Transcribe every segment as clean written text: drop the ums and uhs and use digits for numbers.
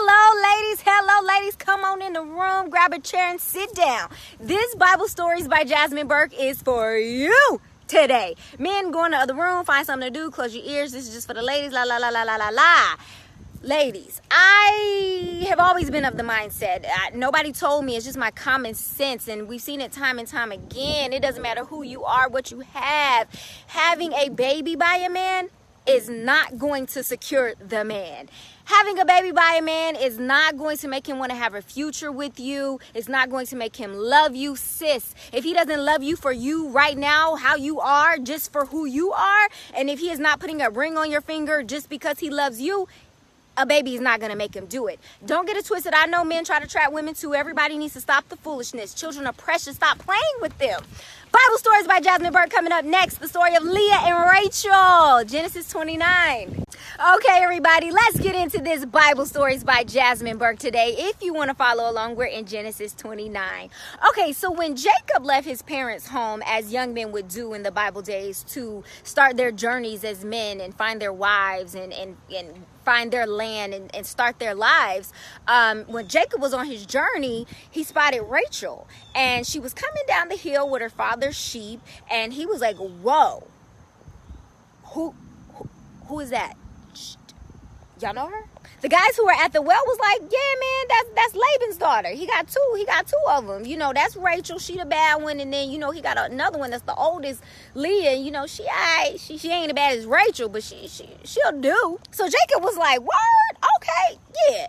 Hello, ladies. Come on in the room, grab a chair and sit down. This Bible Stories by Jasmine Burke is for you today. Men, go in the other room, find something to do, close your ears. This is just for the ladies. La, la, la, la, la, la, la. Ladies, I have always been of the mindset, nobody told me, it's just my common sense, and we've seen it time and time again. It doesn't matter who you are, what you have. Having a baby by a man is not going to secure the man. Having a baby by a man is not going to make him want to have a future with you. It's not going to make him love you, sis. If he doesn't love you for you right now, how you are, just for who you are, and if he is not putting a ring on your finger just because he loves you, a baby is not going to make him do it. Don't get it twisted. I know men try to trap women too. Everybody needs to stop the foolishness. Children are precious. Stop playing with them. Bible Stories by Jasmine Burke coming up next. The story of Leah and Rachel. Genesis 29. Okay, everybody, let's get into this Bible Stories by Jasmine Burke today. If you want to follow along, we're in Genesis 29. Okay, so when Jacob left his parents' home, as young men would do in the Bible days, to start their journeys as men and find their wives and find their land and start their lives, when Jacob was on his journey, he spotted Rachel, and she was coming down the hill with her father's sheep, and he was like, whoa, who is that? Y'all know her? The guys who were at the well was like, yeah, man, that's Laban's daughter. He got two of them. You know, that's Rachel. She the bad one. And then, you know, he got another one that's the oldest, Leah. You know, she ain't as bad as Rachel, but she'll do. So Jacob was like, what? Okay. Yeah.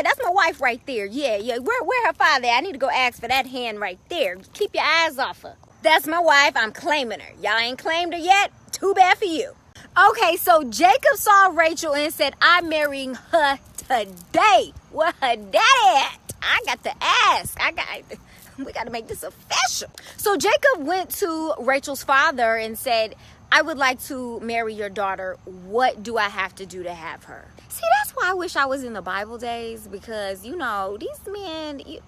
That's my wife right there. Yeah. Where her father at? I need to go ask for that hand right there. Keep your eyes off her. That's my wife. I'm claiming her. Y'all ain't claimed her yet? Too bad for you. Okay, so Jacob saw Rachel and said, I'm marrying her today. Where her daddy at? I got to ask. We got to make this official. So Jacob went to Rachel's father and said, I would like to marry your daughter. What do I have to do to have her? See, that's why I wish I was in the Bible days, because, you know, these men, you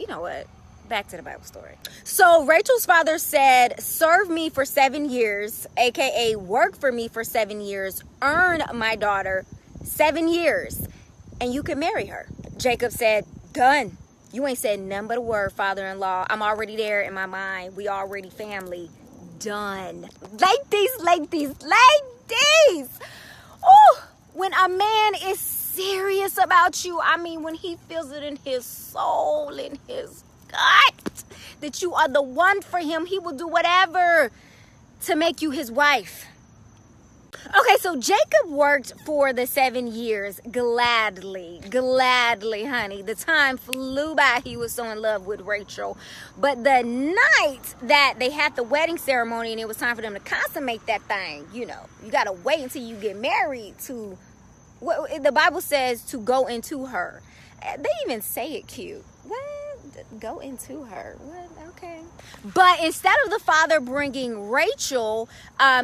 know what? Back to the Bible story. So Rachel's father said, serve me for 7 years, aka work for me for 7 years, earn my daughter 7 years, and you can marry her. Jacob said, done. You ain't said nothing but a word, father-in-law. I'm already there in my mind. We already family. Done. Ladies. Oh, when a man is serious about you, I mean, when he feels it in his soul, in his gut, that you are the one for him, he will do whatever to make you his wife. Okay, so Jacob worked for the 7 years gladly, honey. The time flew by. He was so in love with Rachel. But the night that they had the wedding ceremony and it was time for them to consummate that thing, you know, you got to wait until you get married to, what the Bible says, to go into her. They even say it cute. What? Go into her. What? Okay. But instead of the father bringing Rachel,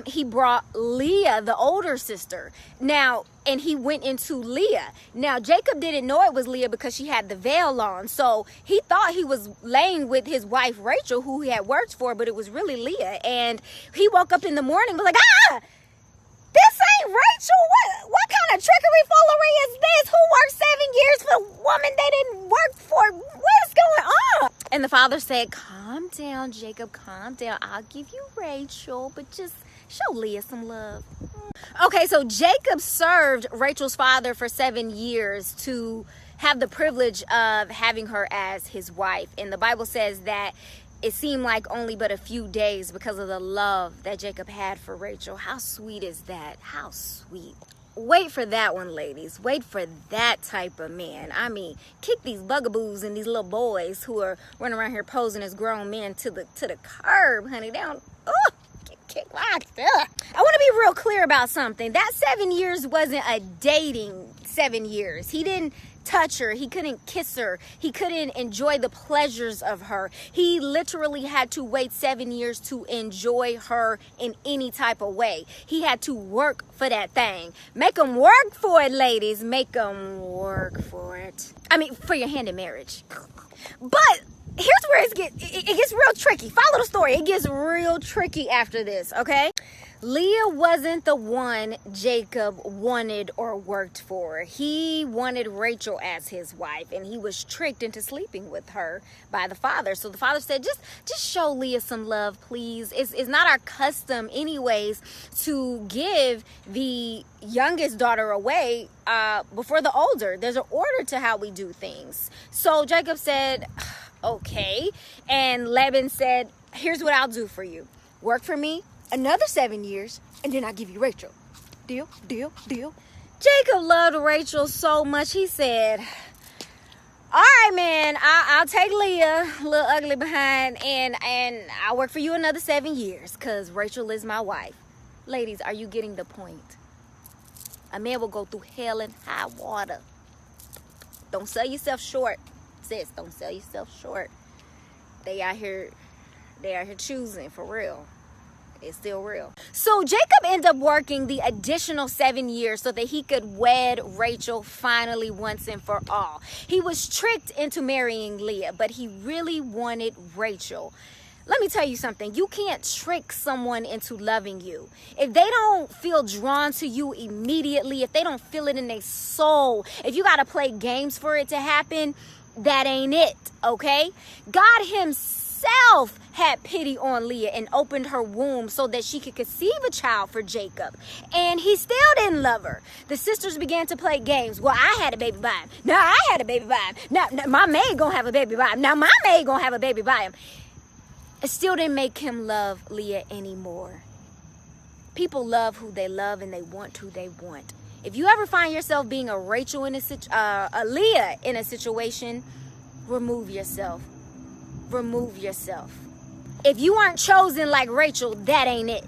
he brought Leah, the older sister. Now, and he went into Leah. Now, Jacob didn't know it was Leah because she had the veil on. So he thought he was laying with his wife, Rachel, who he had worked for, but it was really Leah. And he woke up in the morning and was like, this ain't Rachel. What kind of trickery foolery is this? Who worked 7 years for a woman they didn't work for? What is going on? And the father said, calm down, Jacob, calm down. I'll give you Rachel, but just show Leah some love. Okay, so Jacob served Rachel's father for 7 years to have the privilege of having her as his wife. And the Bible says that it seemed like only but a few days because of the love that Jacob had for Rachel. How sweet is that? How sweet. Wait for that one, ladies. Wait for that type of man. I mean, kick these bugaboos and these little boys who are running around here posing as grown men to the curb, honey. They don't, kick locked up. I want to be real clear about something. That 7 years wasn't a dating 7 years. He didn't touch her. He couldn't kiss her. He couldn't enjoy the pleasures of her. He literally had to wait 7 years to enjoy her in any type of way. He had to work for that thing. Make them work for it, ladies. Make them work for it. I mean, for your hand in marriage. But here's where it gets real tricky. Follow the story. It gets real tricky after this, okay? Leah wasn't the one Jacob wanted or worked for. He wanted Rachel as his wife, and he was tricked into sleeping with her by the father. So the father said, just show Leah some love, please. It's not our custom anyways to give the youngest daughter away before the older. There's an order to how we do things. So Jacob said, okay. And Laban said, here's what I'll do for you. Work for me another 7 years, and then I'll give you Rachel. Deal, deal, deal. Jacob loved Rachel so much, he said, all right, man, I'll take Leah, little ugly behind, and I'll work for you another 7 years, because Rachel is my wife. Ladies, are you getting the point? A man will go through hell and high water. Don't sell yourself short, sis. Don't sell yourself short. They out here choosing, for real. It's still real. So Jacob ended up working the additional 7 years so that he could wed Rachel finally once and for all. He was tricked into marrying Leah, but he really wanted Rachel. Let me tell you something. You can't trick someone into loving you. If they don't feel drawn to you immediately, if they don't feel it in their soul, if you got to play games for it to happen, that ain't it, okay? God himself had pity on Leah and opened her womb so that she could conceive a child for Jacob. And he still didn't love her. The sisters began to play games. Well, I had a baby by him. Now I had a baby by him. Now my maid gonna have a baby by him. Now my maid gonna have a baby by him. It still didn't make him love Leah anymore. People love who they love and they want who they want. If you ever find yourself being a Rachel in a Leah in a situation, remove yourself. Remove yourself. If you aren't chosen like Rachel, that ain't it.